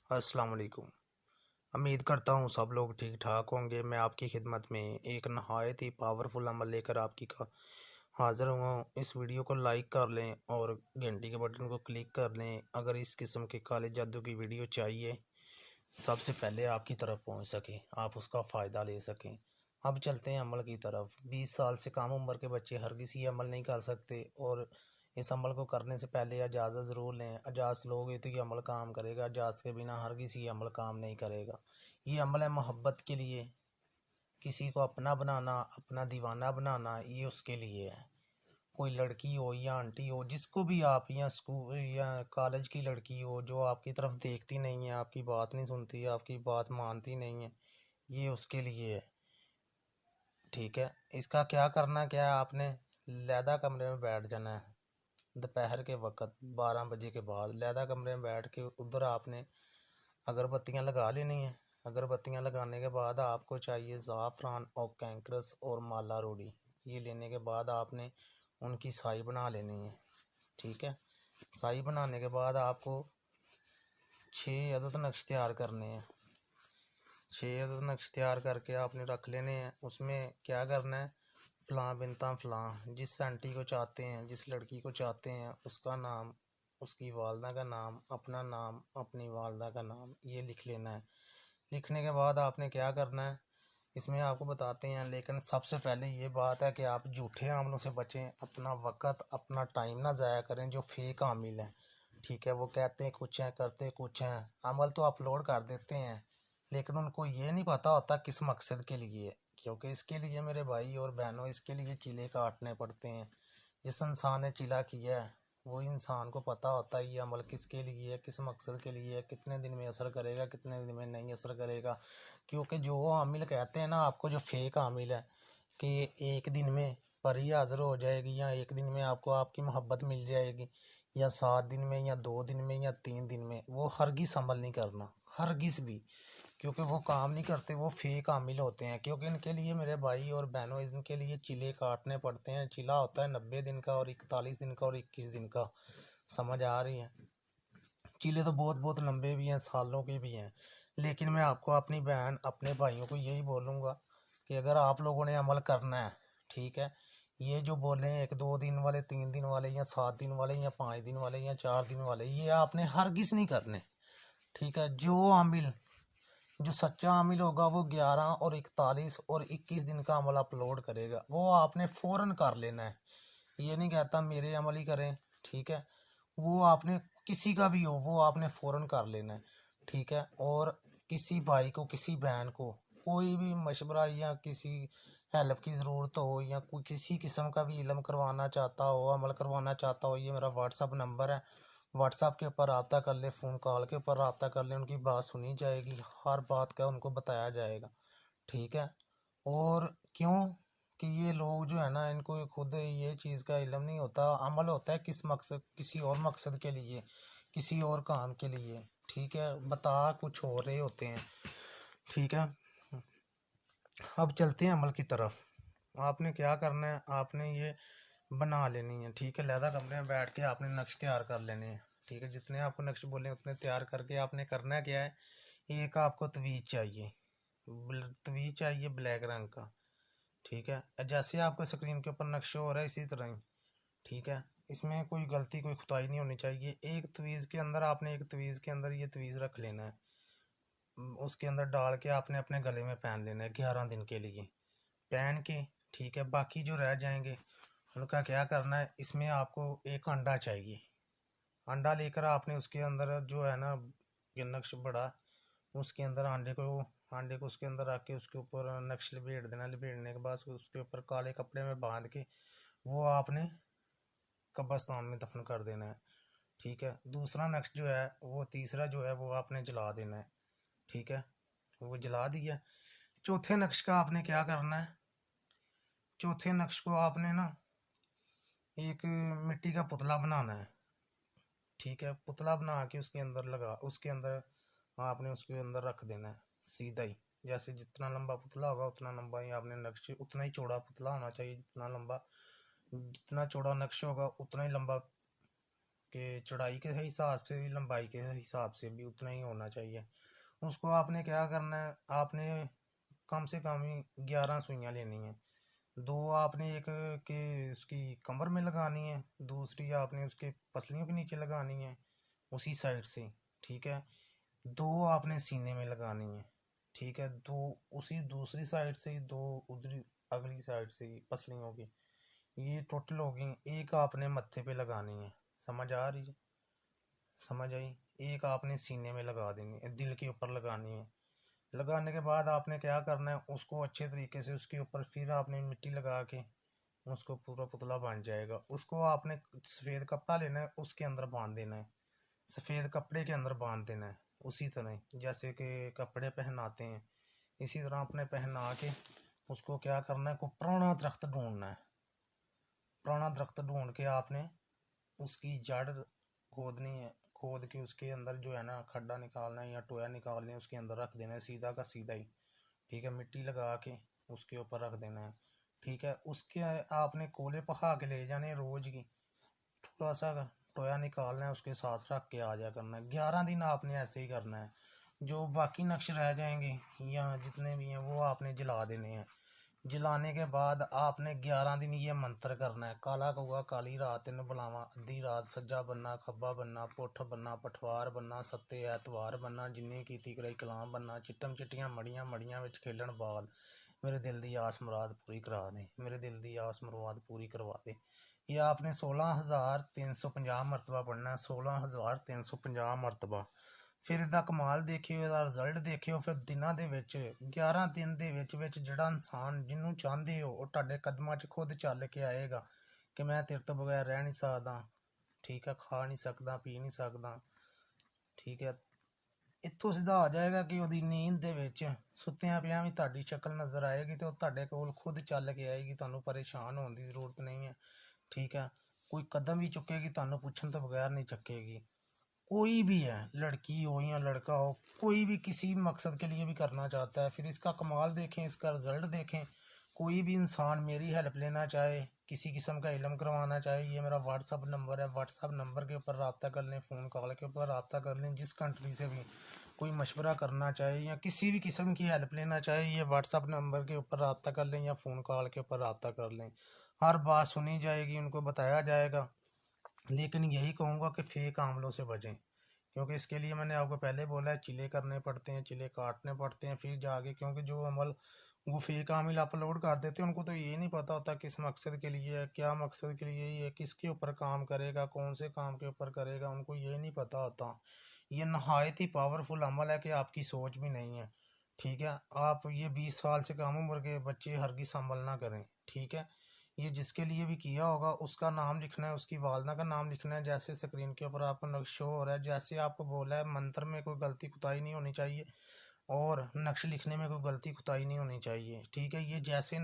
अस्सलाम वालेकुम। उम्मीद करता हूँ सब लोग ठीक ठाक होंगे। मैं आपकी खिदमत में एक नहायत ही पावरफुल अमल लेकर हाज़िर हुआ हूँ। इस वीडियो को लाइक कर लें और घंटी के बटन को क्लिक कर लें अगर इस किस्म के काले जादू की वीडियो चाहिए सबसे पहले आपकी तरफ पहुँच सके, आप उसका फ़ायदा ले सकें। अब चलते हैं अमल की तरफ। 20 साल से कम उम्र के बच्चे हरगिज़ ये अमल नहीं कर सकते और इस अमल को करने से पहले इजाज़त ज़रूर लें। इजाज़त लोगे तो ये अमल काम करेगा, इजाज़त के बिना हरगिज़ ये अमल काम नहीं करेगा। ये अमल है मोहब्बत के लिए। किसी को अपना बनाना, अपना दीवाना बनाना, ये उसके लिए है। कोई लड़की हो या आंटी हो, जिसको भी आप, या स्कूल या कॉलेज की लड़की हो जो आपकी तरफ देखती नहीं है, आपकी बात नहीं सुनती, आपकी बात मानती नहीं है, ये उसके लिए है। ठीक है, इसका क्या करना क्या है, आपने लैदा कमरे में बैठ जाना है। दोपहर के वक्त 12 बजे के बाद लैदा कमरे में बैठ के उधर आपने अगरबत्तियां लगा लेनी है। अगरबत्तियां लगाने के बाद आपको चाहिए ज़ाफ़रान और कैंक्रस और माला रोड़ी। ये लेने के बाद आपने उनकी साई बना लेनी है। ठीक है, साई बनाने के बाद आपको 6 अदद नक्श तैयार करने हैं। 6 अदद नक्श तैयार करके आपने रख लेने हैं। उसमें क्या करना है, फ़लाँ बिनता फ़लाँ, जिस आंटी को चाहते हैं, जिस लड़की को चाहते हैं, उसका नाम, उसकी वालदा का नाम, अपना नाम, अपनी वालदा का नाम, ये लिख लेना है। लिखने के बाद आपने क्या करना है, इसमें आपको बताते हैं, लेकिन सबसे पहले ये बात है कि आप झूठे आमलों से बचें। अपना वक़्त, अपना टाइम ना ज़ाया करें जो फेक आमिल हैं। ठीक है, वो कहते हैं कुछ हैं, करते कुछ हैं, अमल तो अपलोड कर देते हैं, लेकिन उनको ये नहीं पता होता किस मकसद के लिए है। क्योंकि इसके लिए मेरे भाई और बहनों, इसके लिए चीले काटने पड़ते हैं। जिस इंसान ने चिल्ला किया है वो इंसान को पता होता है ये अमल किसके लिए है, किस मकसद के लिए है, कितने दिन में असर करेगा, कितने दिन में नहीं असर करेगा। क्योंकि जो आमिल कहते हैं ना आपको, जो फेक आमिल है कि एक दिन में परी हाजिर हो जाएगी, या एक दिन में आपको आपकी मोहब्बत मिल जाएगी, या 7 दिन में, या 2 दिन में, या 3 दिन में, वो हरगिज़ अमल नहीं करना, हरगिज़ भी। क्योंकि वो काम नहीं करते, वो फेक आमिल होते हैं। क्योंकि इनके लिए मेरे भाई और बहनों, इनके लिए चिले काटने पड़ते हैं। चिला होता है 90 दिन का और 41 दिन का और 21 दिन का। समझ आ रही है, चिले तो बहुत बहुत लंबे भी हैं, सालों के भी हैं। लेकिन मैं आपको, अपनी बहन, अपने भाइयों को यही बोलूँगा कि अगर आप लोगों ने अमल करना है, ठीक है, ये जो बोले हैं 1-2 दिन वाले, 3 दिन वाले, या 7 दिन वाले, या 5 दिन वाले, या 4 दिन वाले, ये आपने हरगिज़ नहीं करने। ठीक है, जो सच्चा आमिल होगा वो 11 और 41 और 21 दिन का अमल अपलोड करेगा, वो आपने फ़ौरन कर लेना है। ये नहीं कहता मेरे अमल ही करें। ठीक है, वो आपने, किसी का भी हो, वो आपने फ़ौरन कर लेना है। ठीक है, और किसी भाई को, किसी बहन को कोई भी मशवरा या किसी हेल्प की ज़रूरत हो, या कोई किसी किस्म का भी इल्म करवाना चाहता हो, अमल करवाना चाहता हो, ये मेरा व्हाट्सअप नंबर है। व्हाट्सअप के ऊपर रब्ता कर ले, फ़ोन कॉल के ऊपर रब्ता कर ले, उनकी बात सुनी जाएगी, हर बात का उनको बताया जाएगा। ठीक है, और क्यों कि ये लोग जो है ना, इनको खुद ये चीज़ का इल्म नहीं होता। अमल होता है किस मकसद, किसी और मकसद के लिए, किसी और काम के लिए। ठीक है, बता कुछ और रहे होते हैं। ठीक है, अब चलते हैं अमल की तरफ। आपने क्या करना है, आपने ये बना लेनी है। ठीक है, लहदा कमरे में बैठ के आपने नक्श तैयार कर लेने हैं। ठीक है, जितने आपको नक्श बोले उतने तैयार करके आपने करना क्या है, एक आपको तवीज़ चाहिए, तवीज़ चाहिए ब्लैक रंग का। ठीक है, जैसे आपको स्क्रीन के ऊपर नक्शा हो रहा है इसी तरह ही। ठीक है, इसमें कोई गलती, कोई खुताई नहीं होनी चाहिए। एक तवीज़ के अंदर आपने, एक तवीज़ के अंदर ये तवीज़ रख लेना है, उसके अंदर डाल के आपने अपने गले में पहन लेना है 11 दिन के लिए पहन के। ठीक है, बाकी जो रह जाएंगे उनका क्या करना है, इसमें आपको एक अंडा चाहिए। अंडा लेकर आपने उसके अंदर जो है ना, ये नक्श बड़ा, उसके अंदर अंडे को उसके अंदर रख के उसके ऊपर नक्श लपेट देना। लपेटने के बाद उसके ऊपर काले कपड़े में बांध के वो आपने कब्रिस्तान में दफन कर देना है। ठीक है, दूसरा नक्श जो है, वो तीसरा जो है, वो आपने जला देना है। ठीक है, वो जला दिया। चौथे नक्श का आपने क्या करना है, चौथे नक्श को आपने ना एक मिट्टी का पुतला बनाना है। ठीक है, पुतला बना के उसके अंदर आपने उसके अंदर रख देना है सीधा ही। जैसे जितना लंबा पुतला होगा उतना लंबा ही आपने नक्श, उतना ही चौड़ा पुतला होना चाहिए, जितना चौड़ा नक्श होगा उतना ही लंबा उसके चौड़ाई के हिसाब से भी, लंबाई के हिसाब से भी उतना ही होना चाहिए। उसको आपने क्या करना है, आपने कम से कम ही 11 सुइयाँ लेनी है। 2 आपने एक के उसकी कमर में लगानी है, दूसरी आपने उसके पसलियों के नीचे लगानी है उसी साइड से, ठीक है। 2 आपने सीने में लगानी है, ठीक है। 2 उसी दूसरी साइड से, 2 उधर अगली साइड से पसलियों की, ये टोटल होगी। एक आपने मत्थे पे लगानी है, समझ आ रही है, समझ आई। एक आपने सीने में लगा देनी है, दिल के ऊपर लगानी है। लगाने के बाद आपने क्या करना है, उसको अच्छे तरीके से उसके ऊपर फिर आपने मिट्टी लगा के उसको पूरा पुतला बन जाएगा। उसको आपने सफ़ेद कपड़ा लेना है, उसके अंदर बांध देना है, सफ़ेद कपड़े के अंदर बांध देना है। उसी तरह जैसे कि कपड़े पहनाते हैं, इसी तरह आपने पहना के उसको क्या करना है, को पुराना दरख्त ढूंढना है। पुराना दरख्त ढूंढ के आपने उसकी जड़ खोदनी है, खोद के उसके अंदर जो है ना खड्डा निकालना है या टोया निकालना है, उसके अंदर रख देना है सीधा का सीधा ही, ठीक है। मिट्टी लगा के उसके ऊपर रख देना है, ठीक है। उसके आपने कोले पका के ले जाने रोज की, थोड़ा सा टोया निकालना है, उसके साथ रख के आ जा करना है। 11 दिन आपने ऐसे ही करना है। जो बाकी नक्श रह जाएंगे या जितने भी हैं वो आपने जला देने हैं। जलाने के बाद आपने 11 दिन ये मंत्र करना है, काला कौआ काली रात इन बुलावा, अद्धी रात सज्जा बनना खब्बा बनना, पुठ बनना पठवार बनना, सत्ते ऐतवार बनना, जिन्नी कीती कराई कलाम बनना, चिट्टम चिट्टियां मड़ियां मड़ियां विच खेलन बाल, मेरे दिल दी आस मुराद पूरी करा दे, मेरे दिल दी आस मुराद पूरी करवा दे। ये आपने 16,350 मरतबा पढ़ना है, 16,350 मरतबा। ਫਿਰ ਇਹਦਾ ਕਮਾਲ ਦੇਖਿਓ, ਇਹਦਾ ਰਿਜ਼ਲਟ ਦੇਖਿਓ। ਫਿਰ ਦਿਨਾਂ ਦੇ ਵਿੱਚ 11 ਦਿਨ ਦੇ ਵਿੱਚ ਜਿਹੜਾ ਇਨਸਾਨ ਜਿਹਨੂੰ ਚਾਹੁੰਦੇ ਹੋ ਉਹ ਤੁਹਾਡੇ ਕਦਮਾਂ 'ਚ ਖੁਦ ਚੱਲ ਕੇ ਆਏਗਾ ਕਿ ਮੈਂ ਤੇਰੇ ਤੋਂ ਬਗੈਰ ਰਹਿ ਨਹੀਂ ਸਕਦਾ, ਠੀਕ ਹੈ, ਖਾ ਨਹੀਂ ਸਕਦਾ, ਪੀ ਨਹੀਂ ਸਕਦਾ, ਠੀਕ ਹੈ। ਇੱਥੋਂ ਸਿੱਧਾ ਆ ਜਾਏਗਾ ਕਿ ਉਹਦੀ ਨੀਂਦ ਦੇ ਵਿੱਚ ਸੁੱਤਿਆਂ ਪਿਆਂ ਵੀ ਤੁਹਾਡੀ ਸ਼ਕਲ ਨਜ਼ਰ ਆਏਗੀ ਅਤੇ ਉਹ ਤੁਹਾਡੇ ਕੋਲ ਖੁਦ ਚੱਲ ਕੇ ਆਏਗੀ, ਤੁਹਾਨੂੰ ਪਰੇਸ਼ਾਨ ਹੋਣ ਦੀ ਜ਼ਰੂਰਤ ਨਹੀਂ ਹੈ, ठीक है। कोई कदम भी चुकेगी ਤੁਹਾਨੂੰ पूछने तो बगैर नहीं चुकेगी। कोई भी है, लड़की हो या लड़का हो, कोई भी किसी मकसद के लिए भी करना चाहता है। फिर इसका कमाल देखें, इसका रिजल्ट देखें। कोई भी इंसान मेरी हेल्प लेना चाहे, किसी किस्म का इल्म करवाना चाहे, ये मेरा व्हाट्सअप नंबर है, व्हाट्सअप नंबर के ऊपर रब्ता कर लें, फ़ोन कॉल के ऊपर रब्ता कर लें। जिस कंट्री से भी कोई मशवरा करना चाहे या किसी भी किस्म की हेल्प लेना चाहे, ये व्हाट्सअप नंबर के ऊपर रब्ता कर लें या फ़ोन कॉल के ऊपर रब्ता कर लें। हर बात सुनी जाएगी, उनको बताया जाएगा। लेकिन यही कहूँगा कि फ़ेक आमलों से बचें, क्योंकि इसके लिए मैंने आपको पहले बोला है, चिले करने पड़ते हैं, चिले काटने पड़ते हैं फिर जाके, क्योंकि जो अमल वो फेक आमिल अपलोड कर देते हैं उनको तो ये नहीं पता होता किस मकसद के लिए है, क्या मकसद के लिए ये किसके ऊपर काम करेगा, कौन से काम के ऊपर करेगा, उनको ये नहीं पता होता। ये नहायत ही पावरफुल अमल है कि आपकी सोच भी नहीं है, ठीक है। आप ये 20 साल से कम उम्र के बच्चे हरगिज़ अमल ना करें, ठीक है। ये जिसके लिए भी किया होगा उसका नाम लिखना है, उसकी वालदा का नाम लिखना है, जैसे स्क्रीन के ऊपर आपको नक्श शो हो रहा है। जैसे आपको बोला है, मंत्र में कोई गलती कुताही नहीं होनी चाहिए और नक्श लिखने में कोई गलती कुताही नहीं होनी चाहिए, ठीक है। ये जैसे